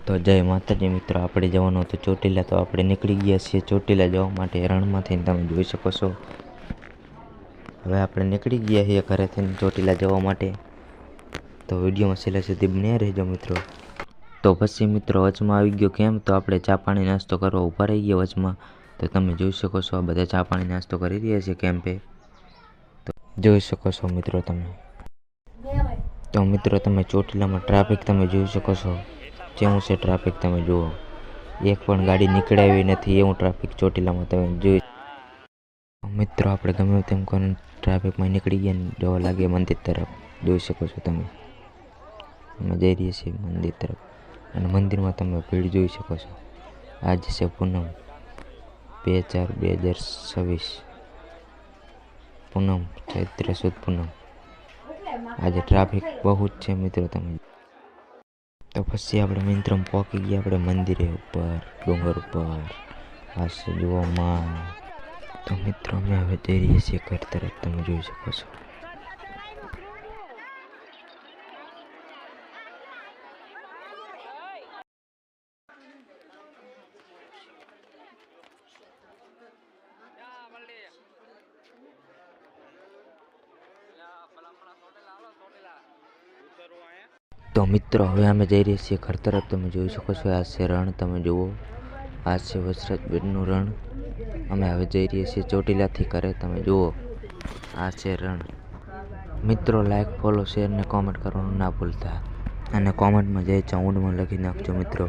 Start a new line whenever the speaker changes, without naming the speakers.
તો જય માતાજી મિત્રો, આપણે જવાનું હતું ચોટીલા. તો આપણે નીકળી ગયા છીએ ચોટીલા જવા માટે રણમાંથી. તમે જોઈ શકો છો હવે આપણે નીકળી ગયા છીએ ઘરેથી ચોટીલા જવા માટે. તો વિડીયોમાં છેલ્લે સુધી બન્યા રહેજો મિત્રો. તો પછી મિત્રો વચમાં આવી ગયો કેમ, તો આપણે ચા પાણી નાસ્તો કરવા ઊભા રહી ગયા વચમાં. તો તમે જોઈ શકો છો આ બધા ચા પાણી નાસ્તો કરી રહ્યા છે કેમ્પે. તો જોઈ શકો છો મિત્રો તમે. તો મિત્રો તમે ચોટીલામાં ટ્રાફિક તમે જોઈ શકો છો જેવું છે ટ્રાફિક. તમે જુઓ એક પણ ગાડી નીકળે એવી નથી એવું ટ્રાફિક ચોટીલામાં તમે જોઈ. મિત્રો આપણે ગમે તેમ કરીને ટ્રાફિકમાં નીકળી ગયા ને જવા લાગે મંદિર તરફ. જોઈ શકો છો તમે અમે જઈ રહીએ છીએ મંદિર તરફ. અને મંદિરમાં તમે ભીડ જોઈ શકો છો. આજ છે પૂનમ 2/4/2026 પૂનમ, ચૈત્ર સુદ પૂનમ. આજે ટ્રાફિક બહુ જ છે મિત્રો તમે. તો પછી આપણે મિત્રો પહોંચી ગયા આપણે મંદિરે ઉપર ડુંગર ઉપર. આ છે જુઓ માં. તો મિત્રો અમે હવે જઈ રહીએ છીએ ઘર તરફ. તમે જોઈ શકો છો. તો મિત્રો હવે અમે જઈ રહ્યા છીએ ઘર તરફ. તમે જોઈ શકો છો આ છે રણ. તમે જુઓ આ છે વસરાજબેટનું રણ. અમે હવે જઈ રહ્યા છીએ ચોટીલાથી ઘરે. તમે જુઓ આ છે રણ. મિત્રો લાઈક, ફોલો, શેર ને કોમેન્ટ કરવાનું ના ભૂલતા. અને કોમેન્ટમાં જય ચાઉંડમાં લખી નાખજો મિત્રો.